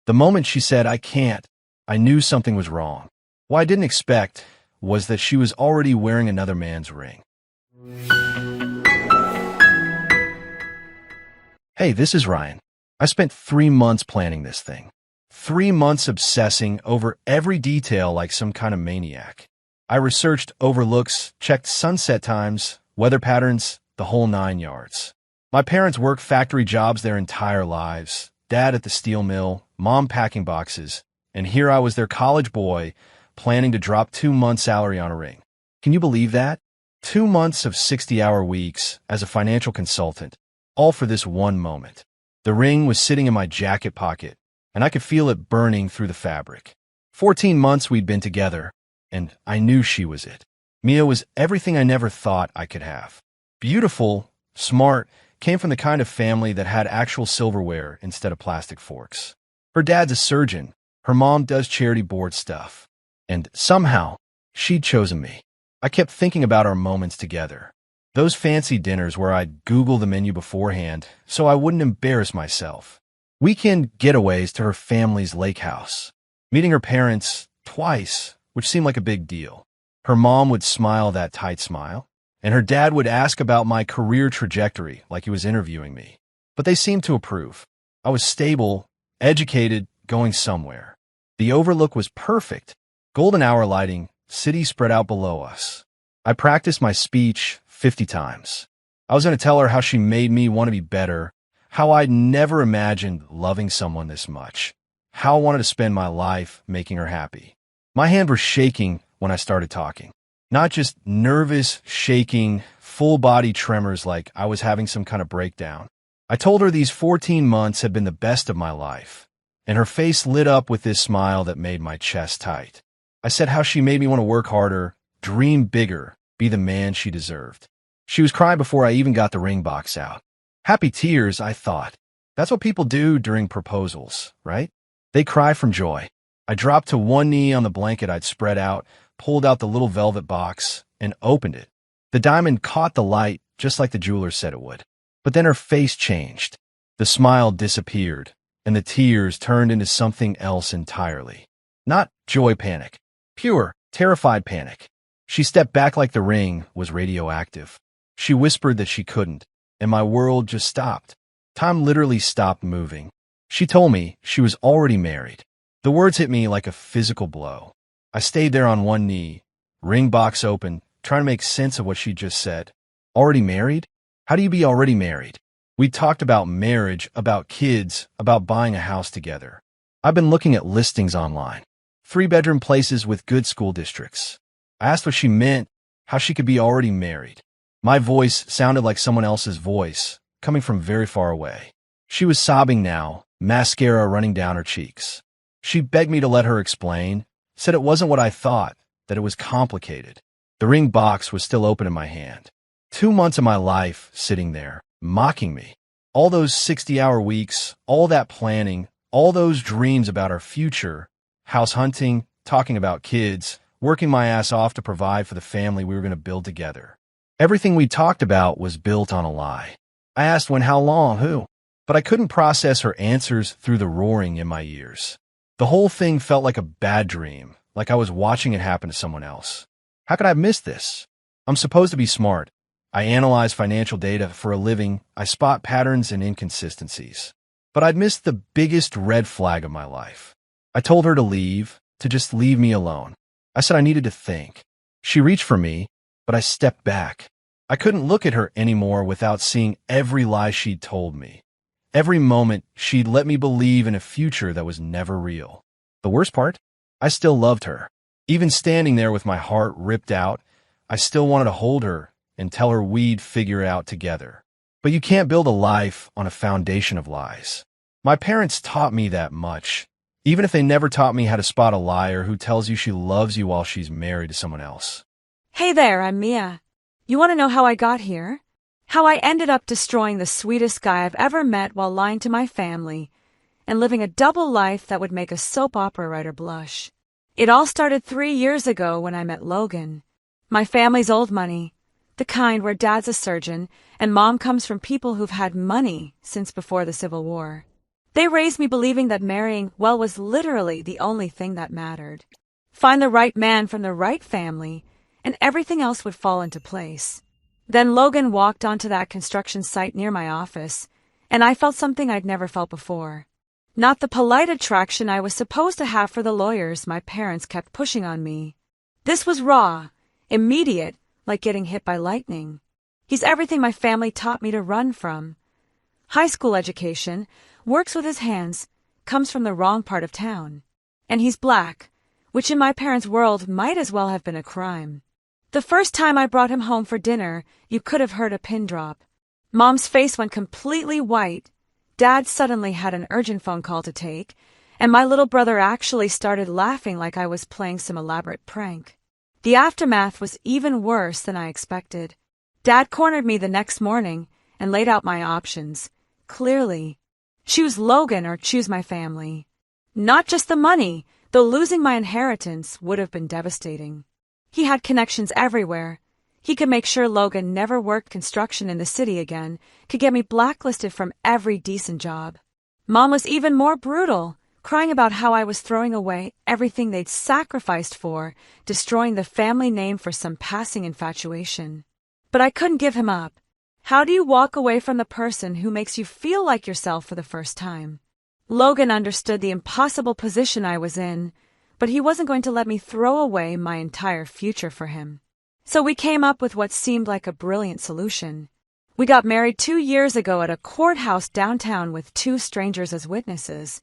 The moment she said, "I can't," I knew something was wrong. What I didn't expect was that she was already wearing another man's ring. Hey, this is Ryan. I spent 3 months planning this thing. 3 months obsessing over every detail like some kind of maniac. I researched overlooks, checked sunset times, weather patterns, the whole 9 yards. My parents worked factory jobs their entire lives. Dad at the steel mill, mom packing boxes, and here I was their college boy planning to drop 2 months' salary on a ring. Can you believe that? 2 months of 60-hour weeks as a financial consultant, all for this one moment. The ring was sitting in my jacket pocket, and I could feel it burning through the fabric. 14 months we'd been together, and I knew she was it. Mia was everything I never thought I could have. Beautiful, smart, came from the kind of family that had actual silverware instead of plastic forks. Her dad's a surgeon. Her mom does charity board stuff. And somehow, she'd chosen me. I kept thinking about our moments together. Those fancy dinners where I'd Google the menu beforehand so I wouldn't embarrass myself. Weekend getaways to her family's lake house. Meeting her parents twice, which seemed like a big deal. Her mom would smile that tight smile, and her dad would ask about my career trajectory like he was interviewing me. But they seemed to approve. I was stable, educated, going somewhere. The overlook was perfect. Golden hour lighting, city spread out below us. I practiced my speech 50 times. I was going to tell her how she made me want to be better, how I'd never imagined loving someone this much, how I wanted to spend my life making her happy. My hands were shaking when I started talking. Not just nervous, shaking, full-body tremors like I was having some kind of breakdown. I told her these 14 months had been the best of my life, and her face lit up with this smile that made my chest tight. I said how she made me want to work harder, dream bigger, be the man she deserved. She was crying before I even got the ring box out. Happy tears, I thought. That's what people do during proposals, right? They cry from joy. I dropped to one knee on the blanket I'd spread out, pulled out the little velvet box, and opened it. The diamond caught the light just like the jeweler said it would. But then her face changed. The smile disappeared, and the tears turned into something else entirely. Not joy panic. Pure, terrified panic. She stepped back like the ring was radioactive. She whispered that she couldn't, and my world just stopped. Time literally stopped moving. She told me she was already married. The words hit me like a physical blow. I stayed there on one knee, ring box open, trying to make sense of what she just said. Already married? How do you be already married? We talked about marriage, about kids, about buying a house together. I've been looking at listings online. 3-bedroom places with good school districts. I asked what she meant, how she could be already married. My voice sounded like someone else's voice, coming from very far away. She was sobbing now, mascara running down her cheeks. She begged me to let her explain, said it wasn't what I thought, that it was complicated. The ring box was still open in my hand. 2 months of my life sitting there, mocking me. All those 60-hour weeks, all that planning, all those dreams about our future, house hunting, talking about kids, working my ass off to provide for the family we were going to build together. Everything we talked about was built on a lie. I asked when, how long, who, but I couldn't process her answers through the roaring in my ears. The whole thing felt like a bad dream, like I was watching it happen to someone else. How could I have missed this? I'm supposed to be smart. I analyze financial data for a living. I spot patterns and inconsistencies. But I'd missed the biggest red flag of my life. I told her to leave, to just leave me alone. I said I needed to think. She reached for me, but I stepped back. I couldn't look at her anymore without seeing every lie she'd told me. Every moment, she'd let me believe in a future that was never real. The worst part? I still loved her. Even standing there with my heart ripped out, I still wanted to hold her and tell her we'd figure it out together. But you can't build a life on a foundation of lies. My parents taught me that much, even if they never taught me how to spot a liar who tells you she loves you while she's married to someone else. Hey there, I'm Mia. You want to know how I got here? How I ended up destroying the sweetest guy I've ever met while lying to my family and living a double life that would make a soap opera writer blush. It all started 3 years ago when I met Logan. My family's old money, the kind where dad's a surgeon and mom comes from people who've had money since before the Civil War. They raised me believing that marrying well was literally the only thing that mattered. Find the right man from the right family, and everything else would fall into place. Then Logan walked onto that construction site near my office, and I felt something I'd never felt before. Not the polite attraction I was supposed to have for the lawyers my parents kept pushing on me. This was raw, immediate, like getting hit by lightning. He's everything my family taught me to run from. High school education, works with his hands, comes from the wrong part of town. And he's black, which in my parents' world might as well have been a crime. The first time I brought him home for dinner, you could have heard a pin drop. Mom's face went completely white. Dad suddenly had an urgent phone call to take, and my little brother actually started laughing like I was playing some elaborate prank. The aftermath was even worse than I expected. Dad cornered me the next morning and laid out my options. Clearly, choose Logan or choose my family. Not just the money, though losing my inheritance would have been devastating. He had connections everywhere. He could make sure Logan never worked construction in the city again, could get me blacklisted from every decent job. Mom was even more brutal, crying about how I was throwing away everything they'd sacrificed for, destroying the family name for some passing infatuation. But I couldn't give him up. How do you walk away from the person who makes you feel like yourself for the first time? Logan understood the impossible position I was in, but he wasn't going to let me throw away my entire future for him. So we came up with what seemed like a brilliant solution. We got married 2 years ago at a courthouse downtown with 2 strangers as witnesses.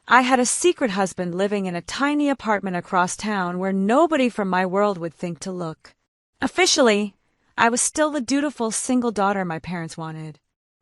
I had a secret husband living in a tiny apartment across town where nobody from my world would think to look. Officially, I was still the dutiful single daughter my parents wanted.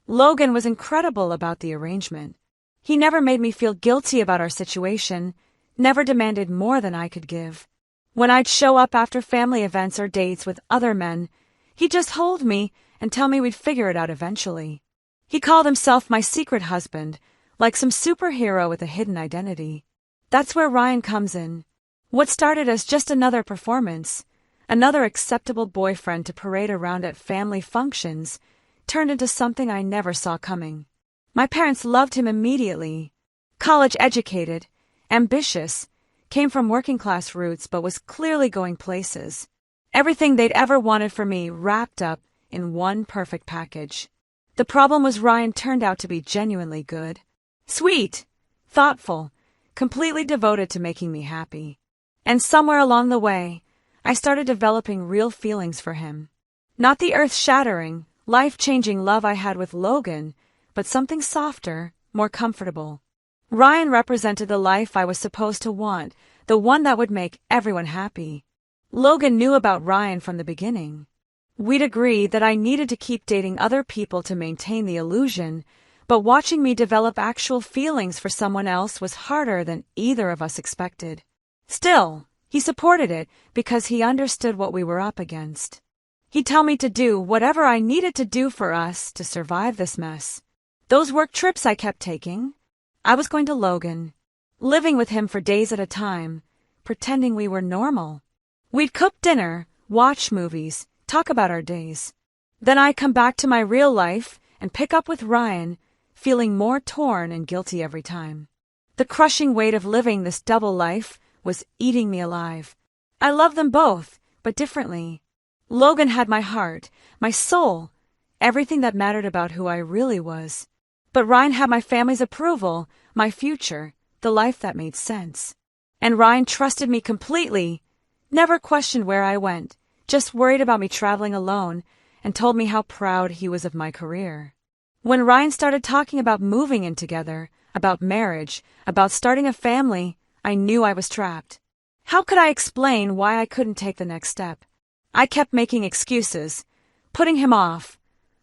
Logan was incredible about the arrangement. He never made me feel guilty about our situation, never demanded more than I could give. When I'd show up after family events or dates with other men, he'd just hold me and tell me we'd figure it out eventually. He called himself my secret husband, like some superhero with a hidden identity. That's where Ryan comes in. What started as just another performance, another acceptable boyfriend to parade around at family functions, turned into something I never saw coming. My parents loved him immediately. College educated, ambitious, came from working class roots but was clearly going places. Everything they'd ever wanted for me wrapped up in one perfect package. The problem was Ryan turned out to be genuinely good. Sweet, thoughtful, completely devoted to making me happy. And somewhere along the way, I started developing real feelings for him. Not the earth-shattering, life-changing love I had with Logan, but something softer, more comfortable. Ryan represented the life I was supposed to want, the one that would make everyone happy. Logan knew about Ryan from the beginning. We'd agreed that I needed to keep dating other people to maintain the illusion, but watching me develop actual feelings for someone else was harder than either of us expected. Still, he supported it because he understood what we were up against. He'd tell me to do whatever I needed to do for us to survive this mess. Those work trips I kept taking, I was going to Logan, living with him for days at a time, pretending we were normal. We'd cook dinner, watch movies, talk about our days. Then I'd come back to my real life and pick up with Ryan, feeling more torn and guilty every time. The crushing weight of living this double life was eating me alive. I loved them both, but differently. Logan had my heart, my soul, everything that mattered about who I really was. But Ryan had my family's approval, my future, the life that made sense. And Ryan trusted me completely, never questioned where I went, just worried about me traveling alone, and told me how proud he was of my career. When Ryan started talking about moving in together, about marriage, about starting a family, I knew I was trapped. How could I explain why I couldn't take the next step? I kept making excuses, putting him off,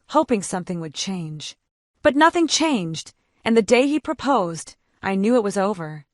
hoping something would change. But nothing changed, and the day he proposed, I knew it was over.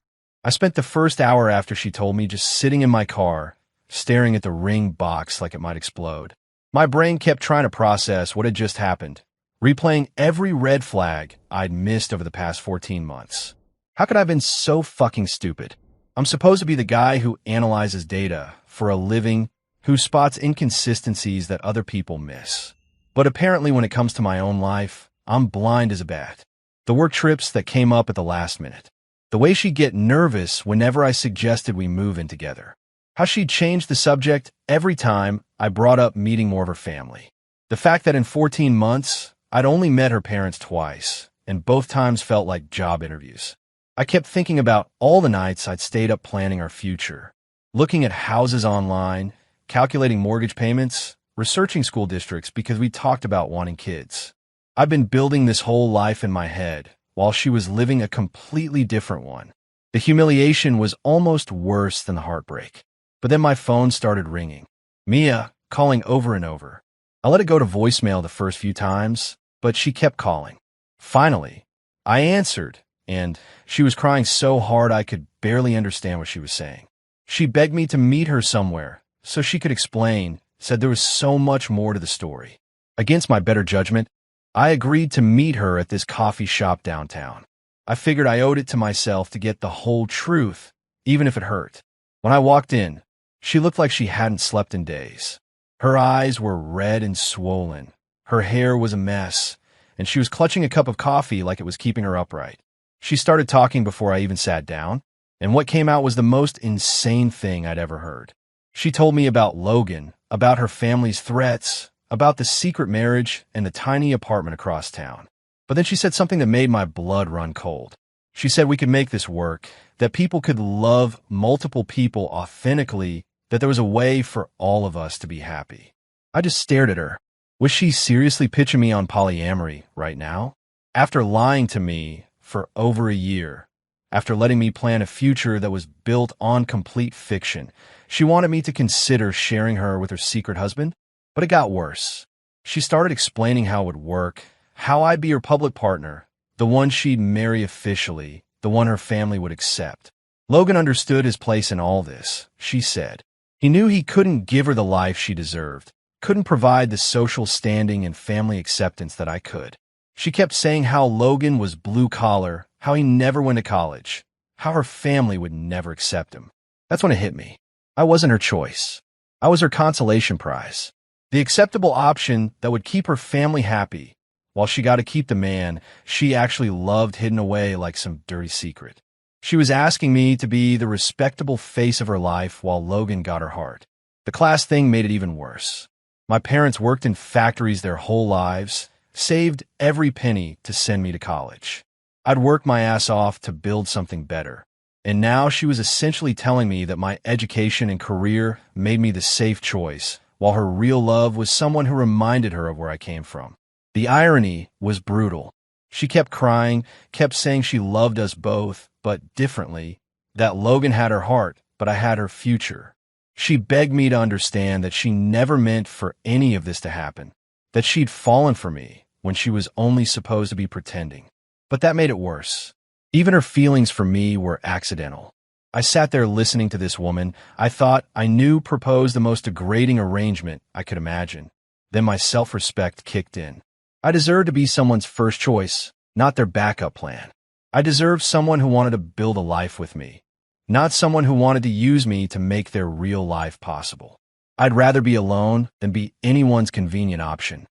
I spent the first hour after she told me just sitting in my car, staring at the ring box like it might explode. My brain kept trying to process what had just happened, replaying every red flag I'd missed over the past 14 months. How could I have been so fucking stupid? I'm supposed to be the guy who analyzes data for a living, who spots inconsistencies that other people miss. But apparently when it comes to my own life, I'm blind as a bat. The work trips that came up at the last minute. The way she'd get nervous whenever I suggested we move in together. How she'd change the subject every time I brought up meeting more of her family. The fact that in 14 months, I'd only met her parents twice, and both times felt like job interviews. I kept thinking about all the nights I'd stayed up planning our future, looking at houses online, calculating mortgage payments, researching school districts because we talked about wanting kids. I've been building this whole life in my head, while she was living a completely different one. The humiliation was almost worse than the heartbreak. But then my phone started ringing. Mia, calling over and over. I let it go to voicemail the first few times, but she kept calling. Finally, I answered, and she was crying so hard I could barely understand what she was saying. She begged me to meet her somewhere so she could explain, said there was so much more to the story. Against my better judgment, I agreed to meet her at this coffee shop downtown. I figured I owed it to myself to get the whole truth, even if it hurt. When I walked in, she looked like she hadn't slept in days. Her eyes were red and swollen. Her hair was a mess, and she was clutching a cup of coffee like it was keeping her upright. She started talking before I even sat down, and what came out was the most insane thing I'd ever heard. She told me about Logan, about her family's threats, about the secret marriage and the tiny apartment across town. But then she said something that made my blood run cold. She said we could make this work, that people could love multiple people authentically, that there was a way for all of us to be happy. I just stared at her. Was she seriously pitching me on polyamory right now? After lying to me for over a year, after letting me plan a future that was built on complete fiction, she wanted me to consider sharing her with her secret husband? But it got worse. She started explaining how it would work, how I'd be her public partner, the one she'd marry officially, the one her family would accept. Logan understood his place in all this, she said. He knew he couldn't give her the life she deserved, couldn't provide the social standing and family acceptance that I could. She kept saying how Logan was blue-collar, how he never went to college, how her family would never accept him. That's when it hit me. I wasn't her choice. I was her consolation prize. The acceptable option that would keep her family happy, while she got to keep the man she actually loved hidden away like some dirty secret. She was asking me to be the respectable face of her life while Logan got her heart. The class thing made it even worse. My parents worked in factories their whole lives, saved every penny to send me to college. I'd worked my ass off to build something better. And now she was essentially telling me that my education and career made me the safe choice, while her real love was someone who reminded her of where I came from. The irony was brutal. She kept crying, kept saying she loved us both, but differently, that Logan had her heart, but I had her future. She begged me to understand that she never meant for any of this to happen, that she'd fallen for me when she was only supposed to be pretending. But that made it worse. Even her feelings for me were accidental. I sat there listening to this woman I thought I knew proposed the most degrading arrangement I could imagine. Then my self-respect kicked in. I deserved to be someone's first choice, not their backup plan. I deserved someone who wanted to build a life with me, not someone who wanted to use me to make their real life possible. I'd rather be alone than be anyone's convenient option.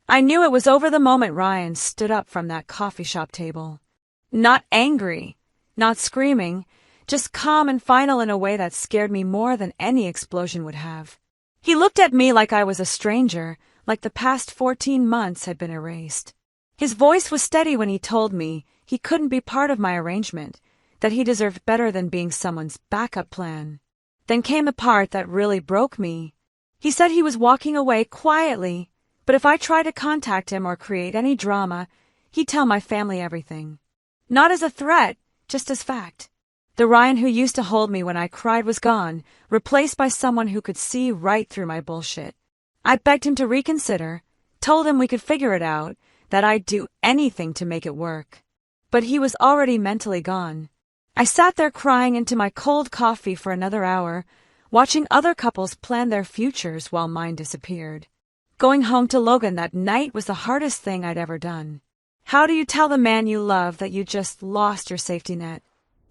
I knew it was over the moment Ryan stood up from that coffee shop table. Not angry, not screaming, just calm and final in a way that scared me more than any explosion would have. He looked at me like I was a stranger, like the past 14 months had been erased. His voice was steady when he told me he couldn't be part of my arrangement, that he deserved better than being someone's backup plan. Then came the part that really broke me. He said he was walking away quietly, but if I tried to contact him or create any drama, he'd tell my family everything. Not as a threat, just as fact. The Ryan who used to hold me when I cried was gone, replaced by someone who could see right through my bullshit. I begged him to reconsider, told him we could figure it out, that I'd do anything to make it work. But he was already mentally gone. I sat there crying into my cold coffee for another hour, watching other couples plan their futures while mine disappeared. Going home to Logan that night was the hardest thing I'd ever done. How do you tell the man you love that you just lost your safety net?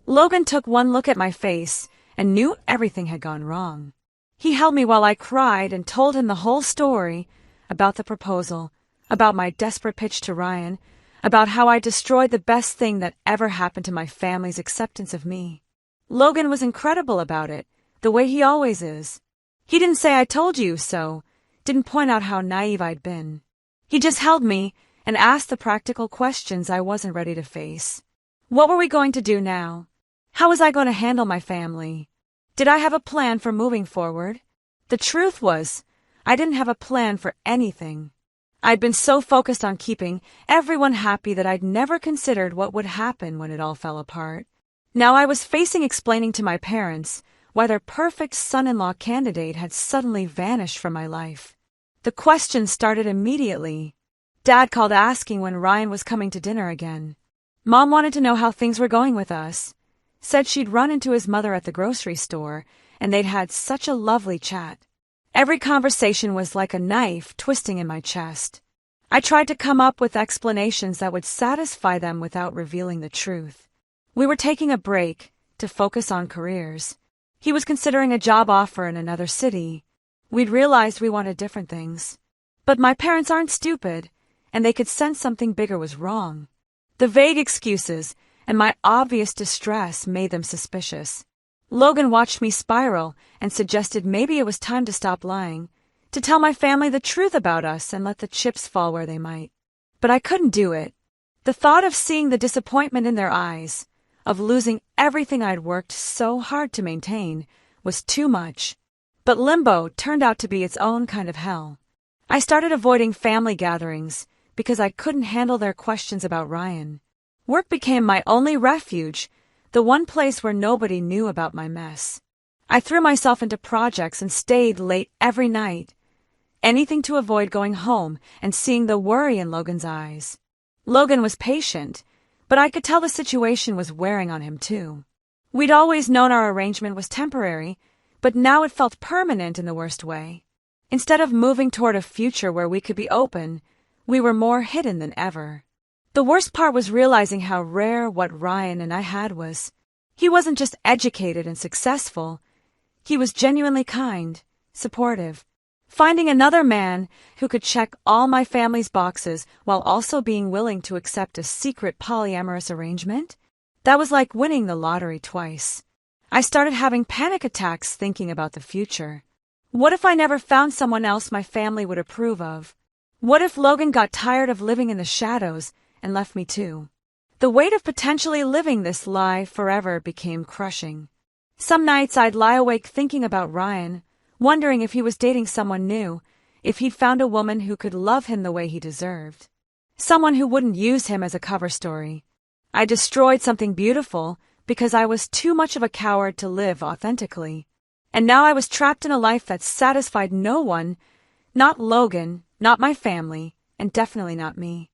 Logan took one look at my face and knew everything had gone wrong. He held me while I cried and told him the whole story about the proposal, about my desperate pitch to Ryan, about how I destroyed the best thing that ever happened to my family's acceptance of me. Logan was incredible about it, the way he always is. He didn't say I told you so, didn't point out how naive I'd been. He just held me and asked the practical questions I wasn't ready to face. What were we going to do now? How was I going to handle my family? Did I have a plan for moving forward? The truth was, I didn't have a plan for anything. I'd been so focused on keeping everyone happy that I'd never considered what would happen when it all fell apart. Now I was facing explaining to my parents why their perfect son-in-law candidate had suddenly vanished from my life. The questions started immediately. Dad called asking when Ryan was coming to dinner again. Mom wanted to know how things were going with us. Said she'd run into his mother at the grocery store, and they'd had such a lovely chat. Every conversation was like a knife twisting in my chest. I tried to come up with explanations that would satisfy them without revealing the truth. We were taking a break to focus on careers. He was considering a job offer in another city. We'd realized we wanted different things. But my parents aren't stupid, and they could sense something bigger was wrong. The vague excuses and my obvious distress made them suspicious. Logan watched me spiral and suggested maybe it was time to stop lying, to tell my family the truth about us and let the chips fall where they might. But I couldn't do it. The thought of seeing the disappointment in their eyes, of losing everything I'd worked so hard to maintain, was too much. But limbo turned out to be its own kind of hell. I started avoiding family gatherings because I couldn't handle their questions about Ryan. Work became my only refuge, the one place where nobody knew about my mess. I threw myself into projects and stayed late every night. Anything to avoid going home and seeing the worry in Logan's eyes. Logan was patient, but I could tell the situation was wearing on him too. We'd always known our arrangement was temporary, but now it felt permanent in the worst way. Instead of moving toward a future where we could be open, we were more hidden than ever. The worst part was realizing how rare what Ryan and I had was. He wasn't just educated and successful. He was genuinely kind, supportive. Finding another man who could check all my family's boxes while also being willing to accept a secret polyamorous arrangement? That was like winning the lottery twice. I started having panic attacks thinking about the future. What if I never found someone else my family would approve of? What if Logan got tired of living in the shadows and left me too? The weight of potentially living this lie forever became crushing. Some nights I'd lie awake thinking about Ryan, wondering if he was dating someone new, if he'd found a woman who could love him the way he deserved. Someone who wouldn't use him as a cover story. I destroyed something beautiful because I was too much of a coward to live authentically. And now I was trapped in a life that satisfied no one, not Logan, not my family, and definitely not me.